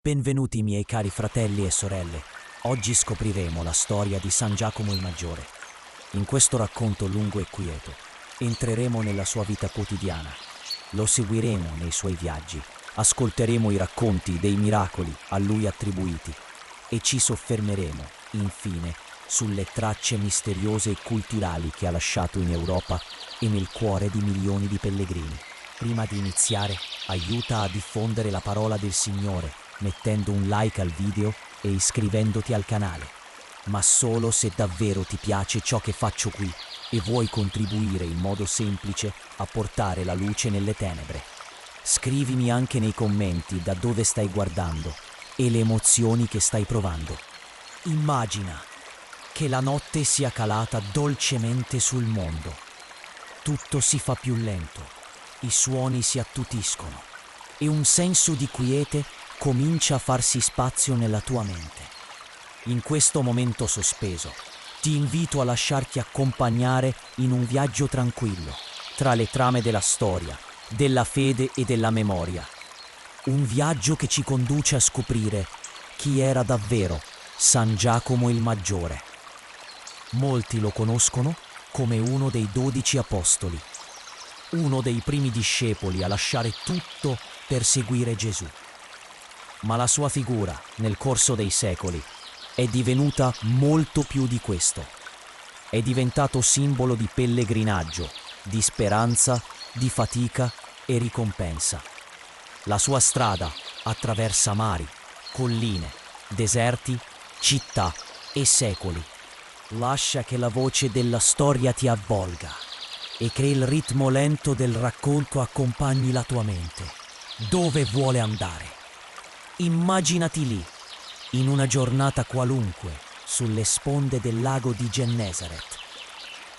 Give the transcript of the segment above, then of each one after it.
Benvenuti miei cari fratelli e sorelle. Oggi scopriremo la storia di San Giacomo il Maggiore. In questo racconto lungo e quieto entreremo nella sua vita quotidiana. Lo seguiremo nei suoi viaggi, ascolteremo i racconti dei miracoli a lui attribuiti e ci soffermeremo, infine, sulle tracce misteriose e culturali che ha lasciato in Europa e nel cuore di milioni di pellegrini. Prima di iniziare, aiuta a diffondere la parola del Signore mettendo un like al video e iscrivendoti al canale, ma solo se davvero ti piace ciò che faccio qui e vuoi contribuire in modo semplice a portare la luce nelle tenebre. Scrivimi anche nei commenti da dove stai guardando e le emozioni che stai provando. Immagina che la notte sia calata dolcemente sul mondo. Tutto si fa più lento, i suoni si attutiscono e un senso di quiete comincia a farsi spazio nella tua mente. In questo momento sospeso, ti invito a lasciarti accompagnare in un viaggio tranquillo, tra le trame della storia, della fede e della memoria. Un viaggio che ci conduce a scoprire chi era davvero San Giacomo il Maggiore. Molti lo conoscono come uno dei 12 apostoli, uno dei primi discepoli a lasciare tutto per seguire Gesù. Ma la sua figura, nel corso dei secoli, è divenuta molto più di questo. È diventato simbolo di pellegrinaggio, di speranza, di fatica e ricompensa. La sua strada attraversa mari, colline, deserti, città e secoli. Lascia che la voce della storia ti avvolga e che il ritmo lento del racconto accompagni la tua mente. Dove vuole andare? Immaginati lì, in una giornata qualunque, sulle sponde del lago di Gennesaret.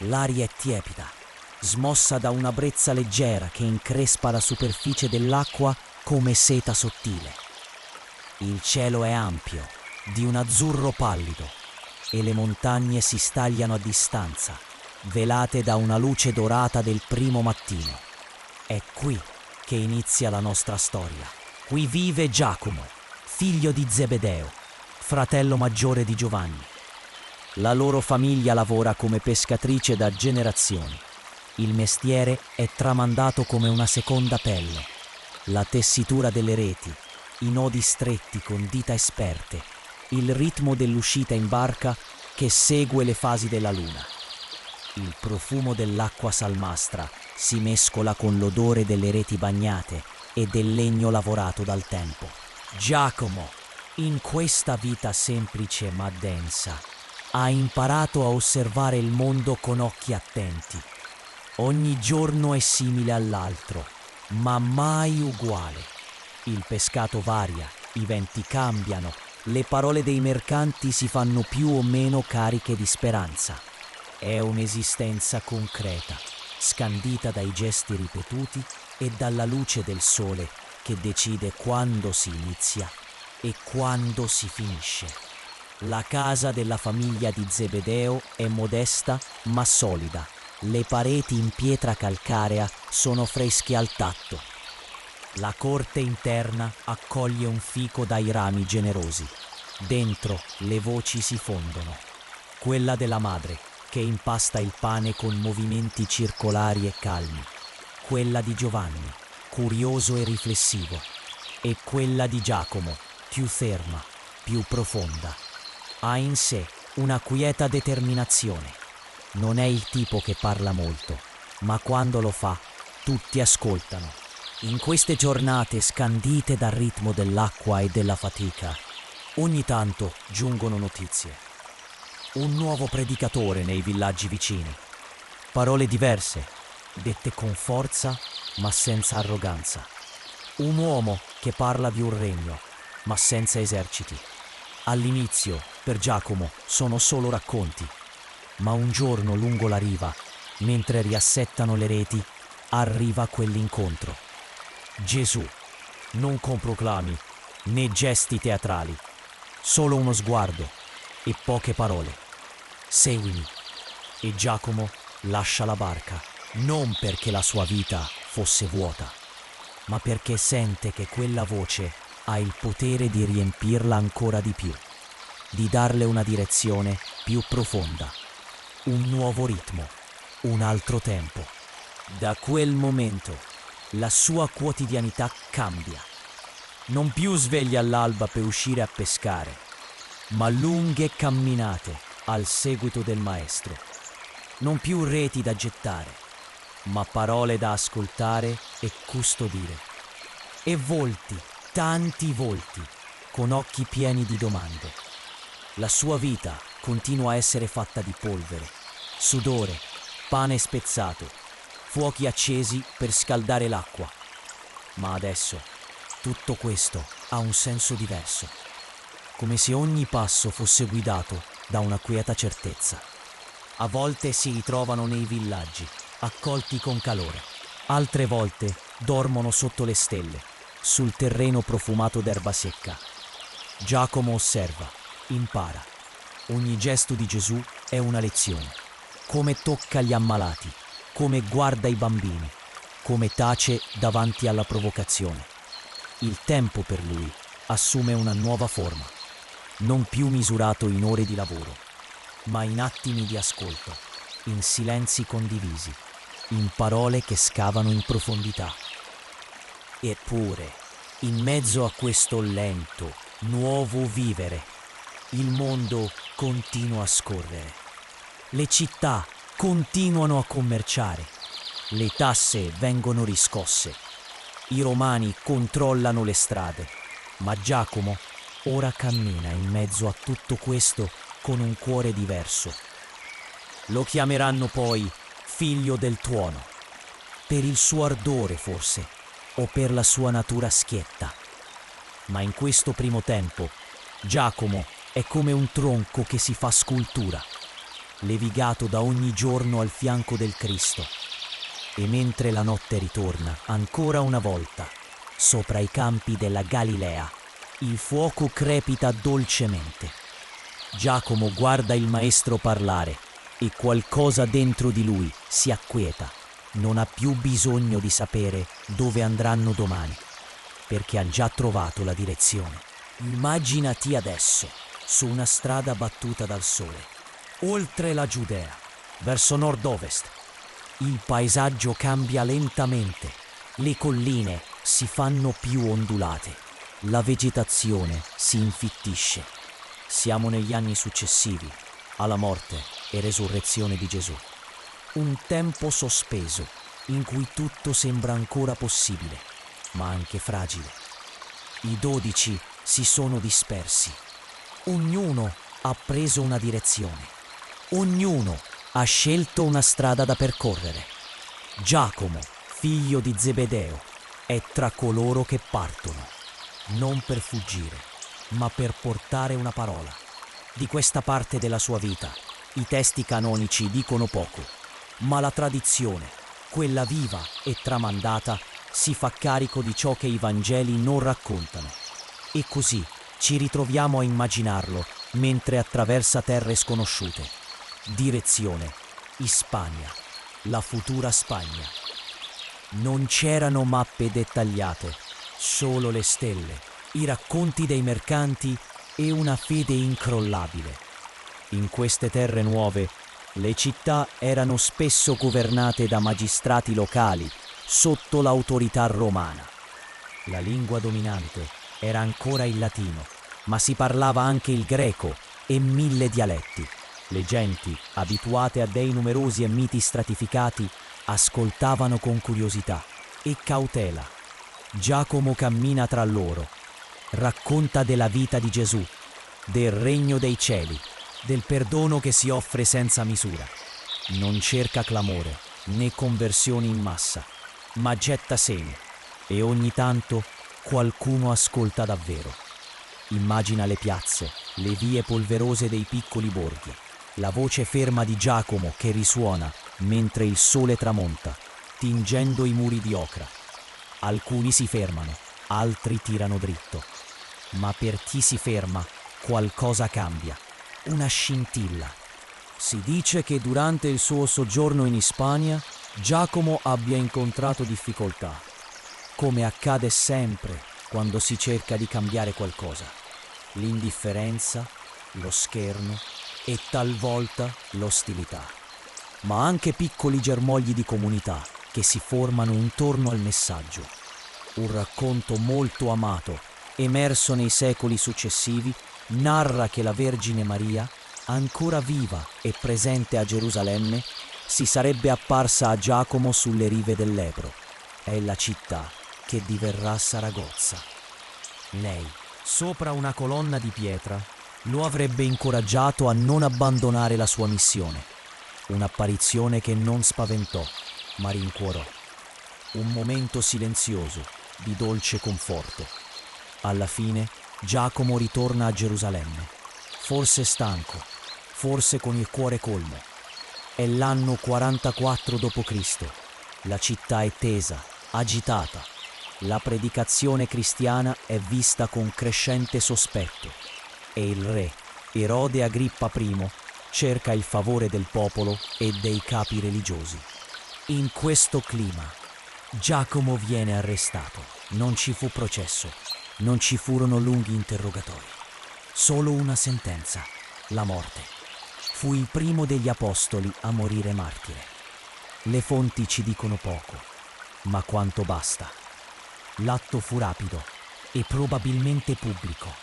L'aria è tiepida, smossa da una brezza leggera che increspa la superficie dell'acqua come seta sottile. Il cielo è ampio, di un azzurro pallido, e le montagne si stagliano a distanza, velate da una luce dorata del primo mattino. È qui che inizia la nostra storia. Qui vive Giacomo, figlio di Zebedeo, fratello maggiore di Giovanni. La loro famiglia lavora come pescatrice da generazioni. Il mestiere è tramandato come una seconda pelle. La tessitura delle reti, i nodi stretti con dita esperte, il ritmo dell'uscita in barca che segue le fasi della luna. Il profumo dell'acqua salmastra si mescola con l'odore delle reti bagnate e del legno lavorato dal tempo. Giacomo, in questa vita semplice ma densa, ha imparato a osservare il mondo con occhi attenti. Ogni giorno è simile all'altro, ma mai uguale. Il pescato varia, i venti cambiano, le parole dei mercanti si fanno più o meno cariche di speranza. È un'esistenza concreta, scandita dai gesti ripetuti e dalla luce del sole che decide quando si inizia e quando si finisce. La casa della famiglia di Zebedeo è modesta ma solida. Le pareti in pietra calcarea sono fresche al tatto. La corte interna accoglie un fico dai rami generosi. Dentro le voci si fondono. Quella della madre, che impasta il pane con movimenti circolari e calmi. Quella di Giovanni, curioso e riflessivo, e quella di Giacomo, più ferma, più profonda. Ha in sé una quieta determinazione. Non è il tipo che parla molto, ma quando lo fa, tutti ascoltano. In queste giornate scandite dal ritmo dell'acqua e della fatica, ogni tanto giungono notizie. Un nuovo predicatore nei villaggi vicini. Parole diverse, dette con forza ma senza arroganza. Un uomo che parla di un regno, ma senza eserciti. All'inizio, per Giacomo, sono solo racconti, ma un giorno lungo la riva, mentre riassettano le reti, arriva quell'incontro. Gesù, non con proclami né gesti teatrali, solo uno sguardo e poche parole. Seguimi. E Giacomo lascia la barca, non perché la sua vita fosse vuota, ma perché sente che quella voce ha il potere di riempirla ancora di più, di darle una direzione più profonda, un nuovo ritmo, un altro tempo. Da quel momento la sua quotidianità cambia. Non più sveglia all'alba per uscire a pescare, ma lunghe camminate al seguito del maestro. Non più reti da gettare, ma parole da ascoltare e custodire. E volti, tanti volti, con occhi pieni di domande. La sua vita continua a essere fatta di polvere, sudore, pane spezzato, fuochi accesi per scaldare l'acqua. Ma adesso tutto questo ha un senso diverso, come se ogni passo fosse guidato da una quieta certezza. A volte si ritrovano nei villaggi, accolti con calore. Altre volte dormono sotto le stelle, sul terreno profumato d'erba secca. Giacomo osserva, impara. Ogni gesto di Gesù è una lezione. Come tocca gli ammalati, come guarda i bambini, come tace davanti alla provocazione. Il tempo per lui assume una nuova forma, non più misurato in ore di lavoro, ma in attimi di ascolto, in silenzi condivisi, in parole che scavano in profondità. Eppure, in mezzo a questo lento, nuovo vivere, il mondo continua a scorrere. Le città continuano a commerciare, le tasse vengono riscosse, i romani controllano le strade, ma Giacomo ora cammina in mezzo a tutto questo con un cuore diverso. Lo chiameranno poi figlio del tuono, per il suo ardore forse, o per la sua natura schietta. Ma in questo primo tempo, Giacomo è come un tronco che si fa scultura, levigato da ogni giorno al fianco del Cristo. E mentre la notte ritorna, ancora una volta, sopra i campi della Galilea, il fuoco crepita dolcemente. Giacomo guarda il maestro parlare e qualcosa dentro di lui si acquieta. Non ha più bisogno di sapere dove andranno domani, perché ha già trovato la direzione. Immaginati adesso, su una strada battuta dal sole, oltre la Giudea, verso nord-ovest. Il paesaggio cambia lentamente, le colline si fanno più ondulate, la vegetazione si infittisce. Siamo negli anni successivi alla morte e resurrezione di Gesù. Un tempo sospeso in cui tutto sembra ancora possibile, ma anche fragile. I 12 si sono dispersi. Ognuno ha preso una direzione. Ognuno ha scelto una strada da percorrere. Giacomo, figlio di Zebedeo, è tra coloro che partono, non per fuggire, ma per portare una parola. Di questa parte della sua vita i testi canonici dicono poco, ma la tradizione, quella viva e tramandata, si fa carico di ciò che i Vangeli non raccontano. E così ci ritroviamo a immaginarlo mentre attraversa terre sconosciute. Direzione: Ispania, la futura Spagna. Non c'erano mappe dettagliate, solo le stelle, i racconti dei mercanti e una fede incrollabile. In queste terre nuove, le città erano spesso governate da magistrati locali sotto l'autorità romana. La lingua dominante era ancora il latino, ma si parlava anche il greco e 1000 dialetti. Le genti, abituate a dei numerosi e miti stratificati, ascoltavano con curiosità e cautela. Giacomo cammina tra loro, racconta della vita di Gesù, del regno dei cieli, del perdono che si offre senza misura. Non cerca clamore né conversioni in massa, ma getta semi e ogni tanto qualcuno ascolta davvero. Immagina le piazze, le vie polverose dei piccoli borghi, la voce ferma di Giacomo che risuona mentre il sole tramonta, tingendo i muri di ocra. Alcuni si fermano, altri tirano dritto. Ma per chi si ferma, qualcosa cambia. Una scintilla. Si dice che durante il suo soggiorno in Ispania, Giacomo abbia incontrato difficoltà. Come accade sempre, quando si cerca di cambiare qualcosa. L'indifferenza, lo scherno e talvolta l'ostilità. Ma anche piccoli germogli di comunità che si formano intorno al messaggio. Un racconto molto amato, emerso nei secoli successivi, narra che la Vergine Maria, ancora viva e presente a Gerusalemme, si sarebbe apparsa a Giacomo sulle rive dell'Ebro. È la città che diverrà Saragozza. Lei, sopra una colonna di pietra, lo avrebbe incoraggiato a non abbandonare la sua missione. Un'apparizione che non spaventò, ma rincuorò. Un momento silenzioso, di dolce conforto. Alla fine, Giacomo ritorna a Gerusalemme, forse stanco, forse con il cuore colmo. È l'anno 44 d.C. La città è tesa, agitata. La predicazione cristiana è vista con crescente sospetto e il re, Erode Agrippa I, cerca il favore del popolo e dei capi religiosi. In questo clima, Giacomo viene arrestato. Non ci fu processo, non ci furono lunghi interrogatori. Solo una sentenza, la morte. Fu il primo degli apostoli a morire martire. Le fonti ci dicono poco, ma quanto basta. L'atto fu rapido e probabilmente pubblico,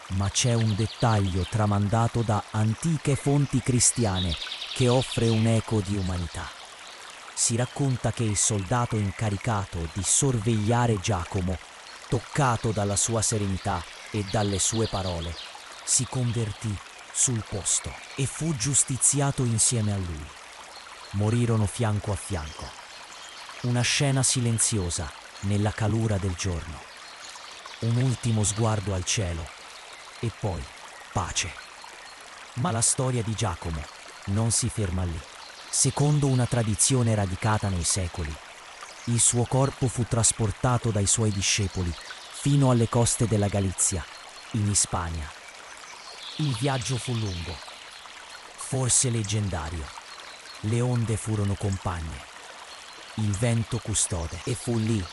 ma c'è un dettaglio tramandato da antiche fonti cristiane che offre un'eco di umanità. Si racconta che il soldato incaricato di sorvegliare Giacomo, toccato dalla sua serenità e dalle sue parole, si convertì sul posto e fu giustiziato insieme a lui. Morirono fianco a fianco. Una scena silenziosa nella calura del giorno. Un ultimo sguardo al cielo e poi pace. Ma la storia di Giacomo non si ferma lì. Secondo una tradizione radicata nei secoli, il suo corpo fu trasportato dai suoi discepoli fino alle coste della Galizia, in Ispania. Il viaggio fu lungo, forse leggendario. Le onde furono compagne, il vento custode, e fu lì,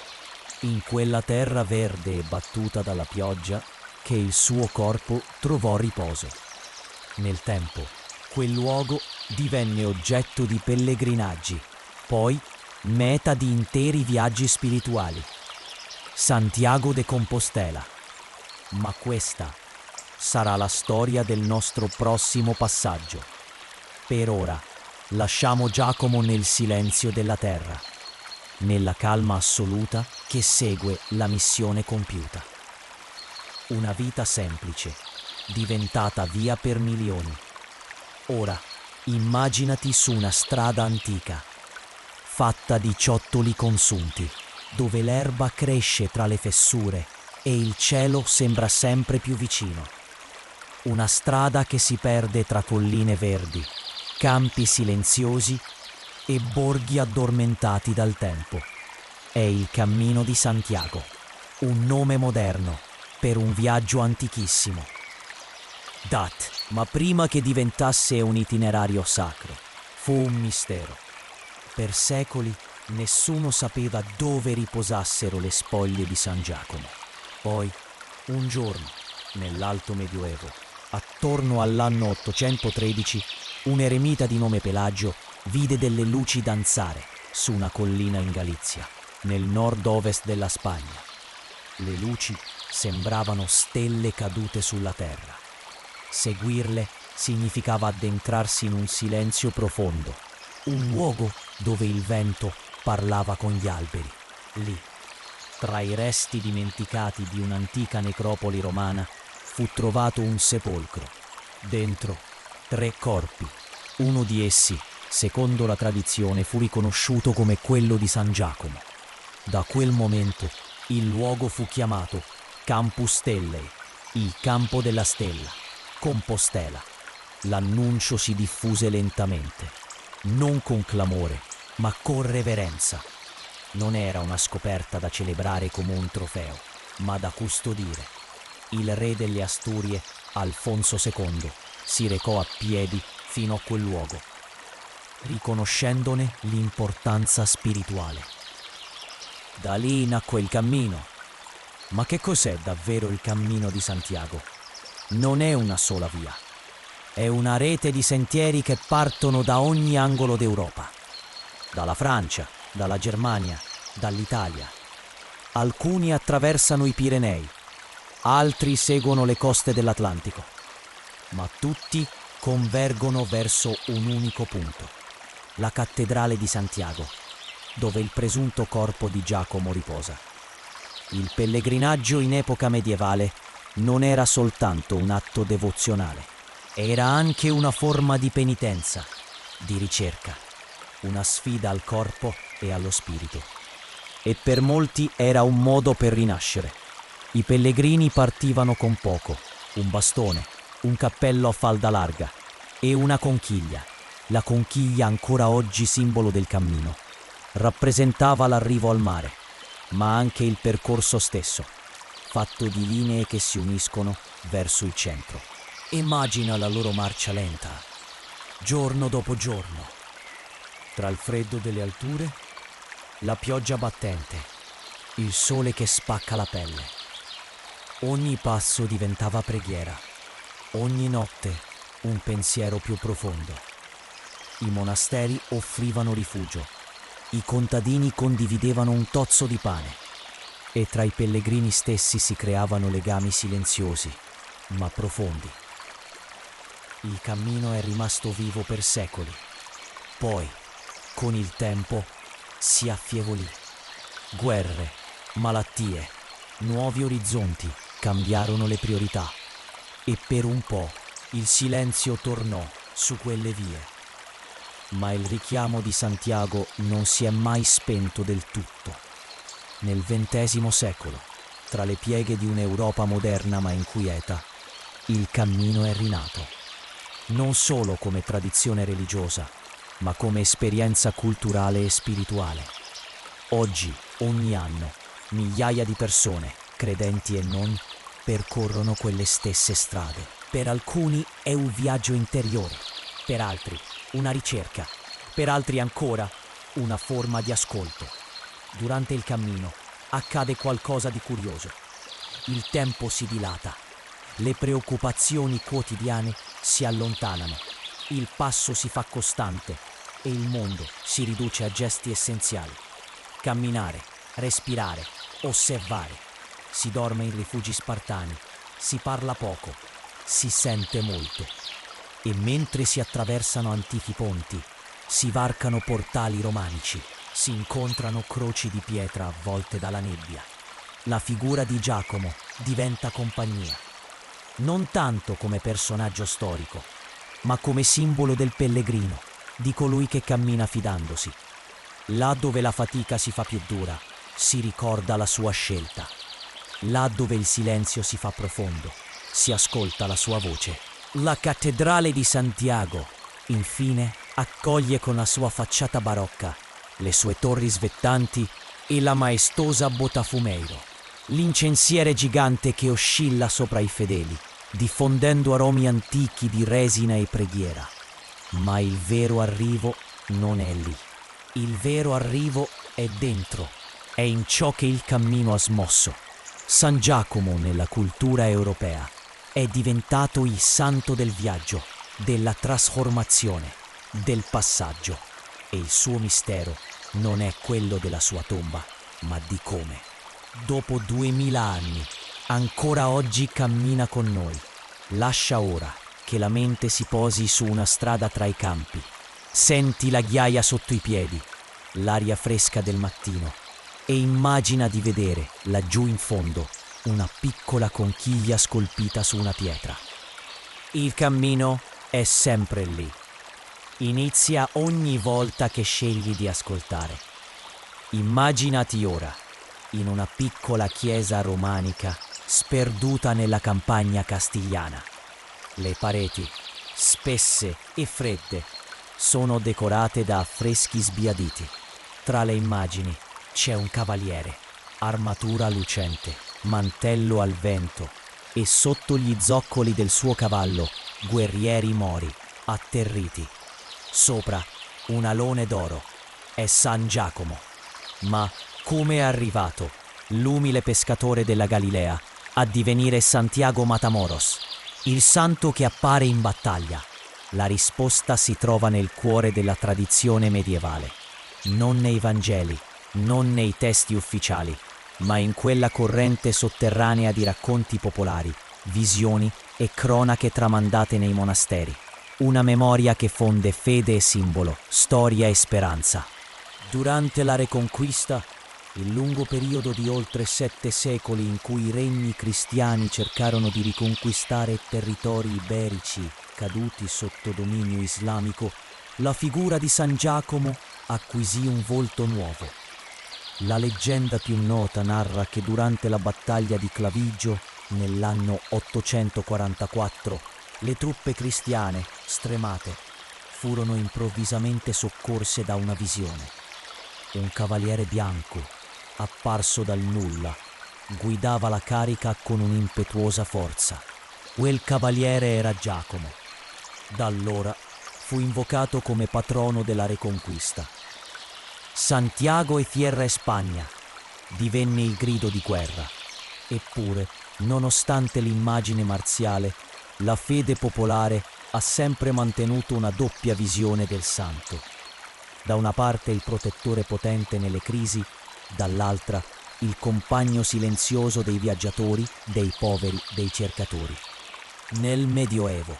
in quella terra verde e battuta dalla pioggia, che il suo corpo trovò riposo. Nel tempo, quel luogo divenne oggetto di pellegrinaggi, poi meta di interi viaggi spirituali. Santiago de Compostela. Ma questa sarà la storia del nostro prossimo passaggio. Per ora, lasciamo Giacomo nel silenzio della terra, nella calma assoluta che segue la missione compiuta. Una vita semplice, diventata via per milioni. Ora, immaginati su una strada antica, fatta di ciottoli consunti, dove l'erba cresce tra le fessure e il cielo sembra sempre più vicino. Una strada che si perde tra colline verdi, campi silenziosi e borghi addormentati dal tempo. È il Cammino di Santiago, un nome moderno per un viaggio antichissimo. Ma prima che diventasse un itinerario sacro, fu un mistero. Per secoli nessuno sapeva dove riposassero le spoglie di San Giacomo. Poi, un giorno, nell'Alto Medioevo, attorno all'anno 813, un eremita di nome Pelagio vide delle luci danzare su una collina in Galizia, nel nord-ovest della Spagna. Le luci sembravano stelle cadute sulla terra. Seguirle significava addentrarsi in un silenzio profondo, un luogo dove il vento parlava con gli alberi. Lì, tra i resti dimenticati di un'antica necropoli romana, fu trovato un sepolcro. Dentro 3 corpi. Uno di essi, secondo la tradizione, fu riconosciuto come quello di San Giacomo. Da quel momento il luogo fu chiamato Campus Stellei, il campo della stella, Compostela. L'annuncio si diffuse lentamente, non con clamore, ma con reverenza. Non era una scoperta da celebrare come un trofeo, ma da custodire. Il re delle Asturie, Alfonso II, si recò a piedi fino a quel luogo, riconoscendone l'importanza spirituale. Da lì nacque il cammino, Ma che cos'è davvero il Cammino di Santiago? Non è una sola via. È una rete di sentieri che partono da ogni angolo d'Europa. Dalla Francia, dalla Germania, dall'Italia. Alcuni attraversano i Pirenei, altri seguono le coste dell'Atlantico, ma tutti convergono verso un unico punto, la cattedrale di Santiago, dove il presunto corpo di Giacomo riposa. Il pellegrinaggio in epoca medievale non era soltanto un atto devozionale, era anche una forma di penitenza, di ricerca, una sfida al corpo e allo spirito. E per molti era un modo per rinascere. I pellegrini partivano con poco, un bastone, un cappello a falda larga e una conchiglia. La conchiglia, ancora oggi simbolo del cammino, rappresentava l'arrivo al mare, ma anche il percorso stesso, fatto di linee che si uniscono verso il centro. Immagina la loro marcia lenta, giorno dopo giorno, tra il freddo delle alture, la pioggia battente, il sole che spacca la pelle. Ogni passo diventava preghiera, ogni notte un pensiero più profondo. I monasteri offrivano rifugio, i contadini condividevano un tozzo di pane e tra i pellegrini stessi si creavano legami silenziosi, ma profondi. Il cammino è rimasto vivo per secoli, poi, con il tempo, si affievolì. Guerre, malattie, nuovi orizzonti cambiarono le priorità e per un po' il silenzio tornò su quelle vie. Ma il richiamo di Santiago non si è mai spento del tutto. Nel XX secolo, tra le pieghe di un'Europa moderna ma inquieta, il cammino è rinato, non solo come tradizione religiosa, ma come esperienza culturale e spirituale. Oggi, ogni anno, migliaia di persone, credenti e non, percorrono quelle stesse strade. Per alcuni è un viaggio interiore, per altri una ricerca, per altri ancora una forma di ascolto. Durante il cammino accade qualcosa di curioso. Il tempo si dilata, le preoccupazioni quotidiane si allontanano, il passo si fa costante e il mondo si riduce a gesti essenziali. Camminare, respirare, osservare. Si dorme in rifugi spartani, si parla poco, si sente molto. E mentre si attraversano antichi ponti, si varcano portali romanici, si incontrano croci di pietra avvolte dalla nebbia. La figura di Giacomo diventa compagnia, non tanto come personaggio storico, ma come simbolo del pellegrino, di colui che cammina fidandosi. Là dove la fatica si fa più dura, si ricorda la sua scelta. Là dove il silenzio si fa profondo, si ascolta la sua voce. La cattedrale di Santiago, infine, accoglie con la sua facciata barocca, le sue torri svettanti e la maestosa Botafumeiro, l'incensiere gigante che oscilla sopra i fedeli, diffondendo aromi antichi di resina e preghiera. Ma il vero arrivo non è lì. Il vero arrivo è dentro, è in ciò che il cammino ha smosso. San Giacomo nella cultura europea è diventato il santo del viaggio, della trasformazione, del passaggio. E il suo mistero non è quello della sua tomba, ma di come, dopo 2000 anni, ancora oggi cammina con noi. Lascia ora che la mente si posi su una strada tra i campi. Senti la ghiaia sotto i piedi, l'aria fresca del mattino e immagina di vedere laggiù in fondo una piccola conchiglia scolpita su una pietra. Il cammino è sempre lì. Inizia ogni volta che scegli di ascoltare. Immaginati ora in una piccola chiesa romanica sperduta nella campagna castigliana. Le pareti, spesse e fredde, sono decorate da affreschi sbiaditi. Tra le immagini c'è un cavaliere, armatura lucente, mantello al vento e sotto gli zoccoli del suo cavallo guerrieri mori, atterriti. Sopra un alone d'oro. È San Giacomo. Ma come è arrivato l'umile pescatore della Galilea, a divenire Santiago Matamoros, il santo che appare in battaglia? La risposta si trova nel cuore della tradizione medievale, non nei Vangeli, non nei testi ufficiali, ma in quella corrente sotterranea di racconti popolari, visioni e cronache tramandate nei monasteri. Una memoria che fonde fede e simbolo, storia e speranza. Durante la Reconquista, il lungo periodo di oltre 7 secoli in cui i regni cristiani cercarono di riconquistare territori iberici caduti sotto dominio islamico, la figura di San Giacomo acquisì un volto nuovo. La leggenda più nota narra che durante la battaglia di Claviggio, nell'anno 844, le truppe cristiane, stremate, furono improvvisamente soccorse da una visione. Un cavaliere bianco, apparso dal nulla, guidava la carica con un'impetuosa forza. Quel cavaliere era Giacomo. Da allora fu invocato come patrono della Reconquista. Santiago e Tierra España divenne il grido di guerra. Eppure, nonostante l'immagine marziale, la fede popolare ha sempre mantenuto una doppia visione del santo. Da una parte il protettore potente nelle crisi, dall'altra il compagno silenzioso dei viaggiatori, dei poveri, dei cercatori. Nel Medioevo,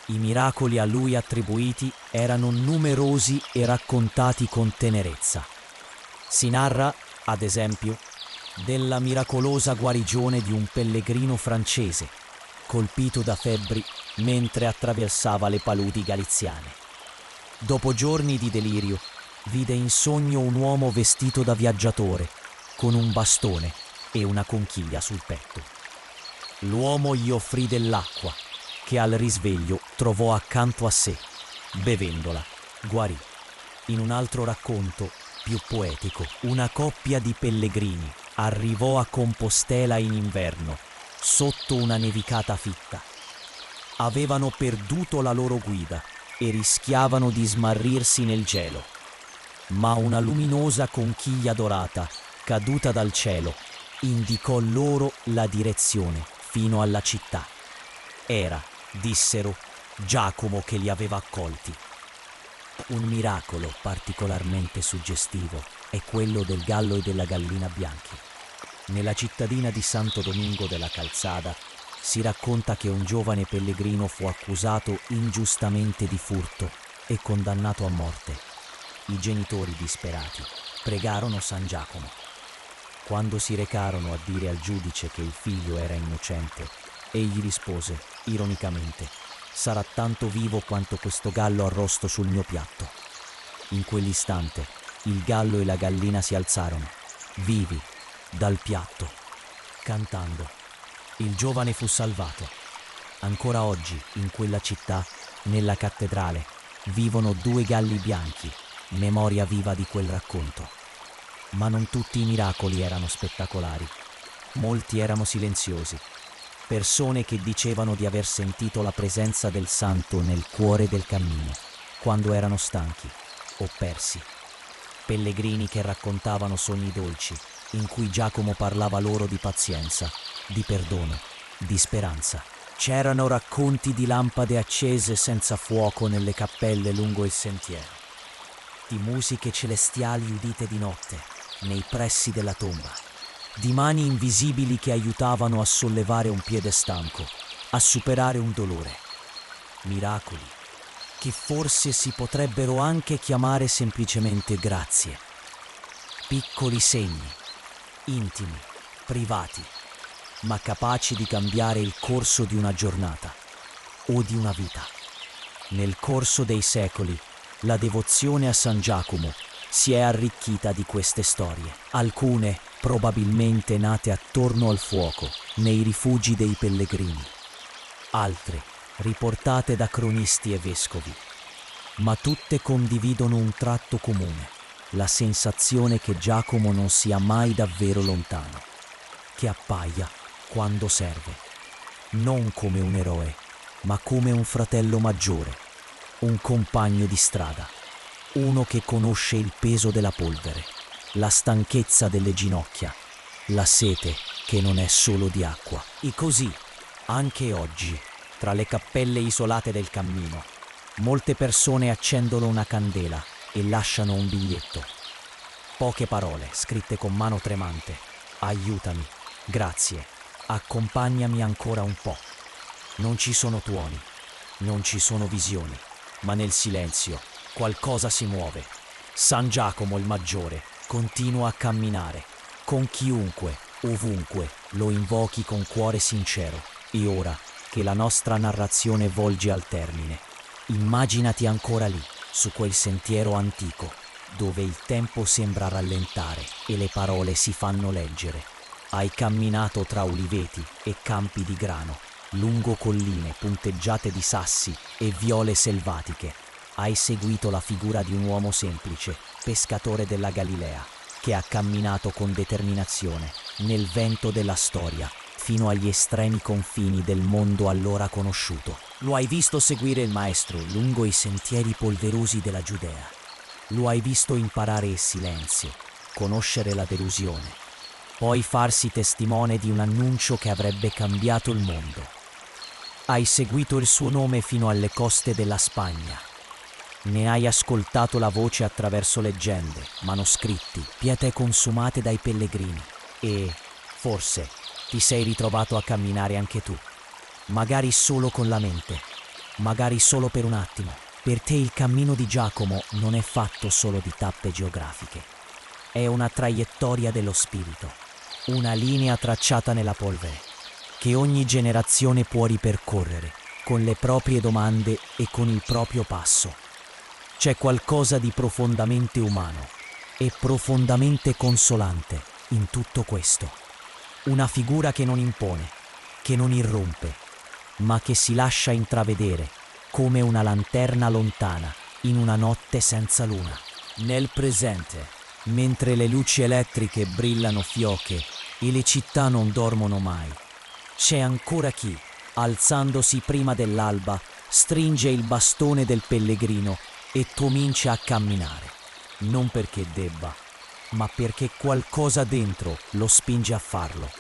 i miracoli a lui attribuiti erano numerosi e raccontati con tenerezza. Si narra, ad esempio, della miracolosa guarigione di un pellegrino francese, colpito da febbri mentre attraversava le paludi galiziane. Dopo giorni di delirio, vide in sogno un uomo vestito da viaggiatore, con un bastone e una conchiglia sul petto. L'uomo gli offrì dell'acqua, che al risveglio trovò accanto a sé. Bevendola, guarì. In un altro racconto, più poetico, una coppia di pellegrini arrivò a Compostela in inverno, sotto una nevicata fitta. Avevano perduto la loro guida e rischiavano di smarrirsi nel gelo. Ma una luminosa conchiglia dorata, caduta dal cielo, indicò loro la direzione fino alla città. Era, dissero, Giacomo che li aveva accolti. Un miracolo particolarmente suggestivo è quello del gallo e della gallina bianchi. Nella cittadina di Santo Domingo della Calzada si racconta che un giovane pellegrino fu accusato ingiustamente di furto e condannato a morte. I genitori disperati pregarono San Giacomo. Quando si recarono a dire al giudice che il figlio era innocente, egli rispose, ironicamente: «Sarà tanto vivo quanto questo gallo arrosto sul mio piatto». In quell'istante il gallo e la gallina si alzarono, vivi, dal piatto, cantando. Il giovane fu salvato. Ancora oggi, in quella città, nella cattedrale, vivono 2 galli bianchi, memoria viva di quel racconto. Ma non tutti i miracoli erano spettacolari. Molti erano silenziosi. Persone che dicevano di aver sentito la presenza del santo nel cuore del cammino, quando erano stanchi o persi. Pellegrini che raccontavano sogni dolci, in cui Giacomo parlava loro di pazienza, di perdono, di speranza. C'erano racconti di lampade accese senza fuoco nelle cappelle lungo il sentiero, di musiche celestiali udite di notte, nei pressi della tomba, di mani invisibili che aiutavano a sollevare un piede stanco, a superare un dolore. Miracoli che forse si potrebbero anche chiamare semplicemente grazie. Piccoli segni, intimi, privati, ma capaci di cambiare il corso di una giornata o di una vita. Nel corso dei secoli, la devozione a San Giacomo si è arricchita di queste storie, alcune probabilmente nate attorno al fuoco, nei rifugi dei pellegrini, altre riportate da cronisti e vescovi, ma tutte condividono un tratto comune: la sensazione che Giacomo non sia mai davvero lontano, che appaia quando serve, non come un eroe, ma come un fratello maggiore, un compagno di strada, uno che conosce il peso della polvere, la stanchezza delle ginocchia la sete che non è solo di acqua. E così, anche oggi, tra le cappelle isolate del cammino, molte persone accendono una candela e lasciano un biglietto. Poche parole, scritte con mano tremante. Aiutami, grazie, accompagnami ancora un po'. Non ci sono tuoni, non ci sono visioni, ma nel silenzio qualcosa si muove. San Giacomo il Maggiore continua a camminare, con chiunque, ovunque, lo invochi con cuore sincero. E ora che la nostra narrazione volge al termine, immaginati ancora lì, su quel sentiero antico, dove il tempo sembra rallentare e le parole si fanno leggere. Hai camminato tra uliveti e campi di grano, lungo colline punteggiate di sassi e viole selvatiche. Hai seguito la figura di un uomo semplice, pescatore della Galilea, che ha camminato con determinazione nel vento della storia fino agli estremi confini del mondo allora conosciuto. Lo hai visto seguire il Maestro lungo i sentieri polverosi della Giudea. Lo hai visto imparare il silenzio, conoscere la delusione, poi farsi testimone di un annuncio che avrebbe cambiato il mondo. Hai seguito il suo nome fino alle coste della Spagna. Ne hai ascoltato la voce attraverso leggende, manoscritti, pietre consumate dai pellegrini. E, forse, ti sei ritrovato a camminare anche tu. Magari solo con la mente, magari solo per un attimo. Per te il cammino di Giacomo non è fatto solo di tappe geografiche. È una traiettoria dello spirito, una linea tracciata nella polvere, che ogni generazione può ripercorrere, con le proprie domande e con il proprio passo. C'è qualcosa di profondamente umano e profondamente consolante in tutto questo. Una figura che non impone, che non irrompe, ma che si lascia intravedere come una lanterna lontana in una notte senza luna. Nel presente, mentre le luci elettriche brillano fioche e le città non dormono mai, c'è ancora chi, alzandosi prima dell'alba, stringe il bastone del pellegrino e comincia a camminare, non perché debba, ma perché qualcosa dentro lo spinge a farlo,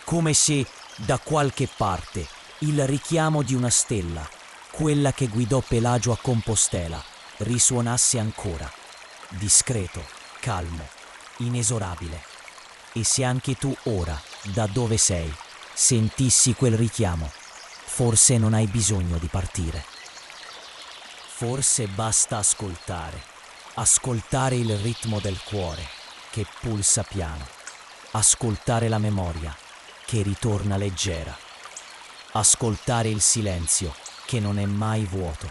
come se da qualche parte il richiamo di una stella, quella che guidò Pelagio a Compostela, risuonasse ancora, discreto, calmo, inesorabile. E se anche tu ora, da dove sei, sentissi quel richiamo, forse non hai bisogno di partire. Forse basta ascoltare il ritmo del cuore che pulsa piano, ascoltare la memoria che ritorna leggera, ascoltare il silenzio che non è mai vuoto.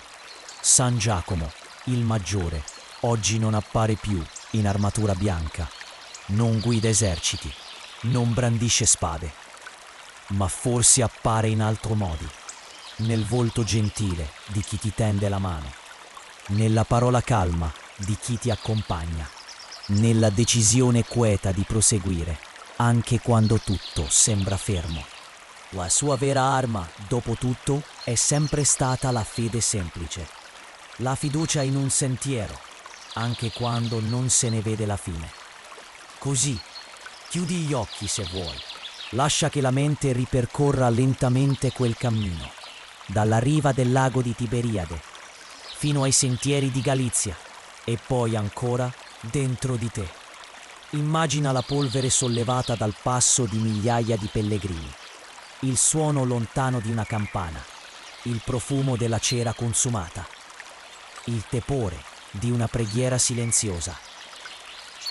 San Giacomo, il Maggiore, oggi non appare più in armatura bianca, non guida eserciti, non brandisce spade, ma forse appare in altro modi, nel volto gentile di chi ti tende la mano, nella parola calma di chi ti accompagna, nella decisione queta di proseguire, anche quando tutto sembra fermo. La sua vera arma, dopo tutto, è sempre stata la fede semplice, la fiducia in un sentiero, anche quando non se ne vede la fine. Così, chiudi gli occhi se vuoi, lascia che la mente ripercorra lentamente quel cammino, dalla riva del lago di Tiberiade, fino ai sentieri di Galizia, e poi ancora dentro di te. Immagina la polvere sollevata dal passo di migliaia di pellegrini, il suono lontano di una campana, il profumo della cera consumata, il tepore di una preghiera silenziosa,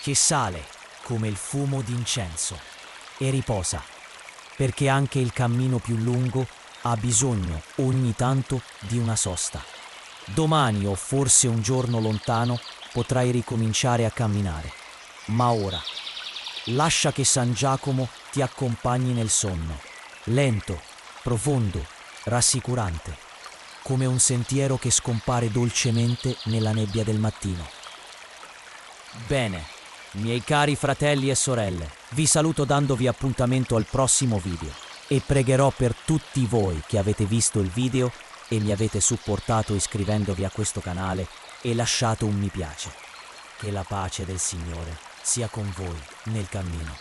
che sale come il fumo d'incenso e riposa, perché anche il cammino più lungo ha bisogno ogni tanto di una sosta. Domani o forse un giorno lontano potrai ricominciare a camminare, ma ora lascia che San Giacomo ti accompagni nel sonno, lento, profondo, rassicurante, come un sentiero che scompare dolcemente nella nebbia del mattino. Bene, miei cari fratelli e sorelle, vi saluto dandovi appuntamento al prossimo video e pregherò per tutti voi che avete visto il video e mi avete supportato iscrivendovi a questo canale e lasciato un mi piace. Che la pace del Signore sia con voi nel cammino.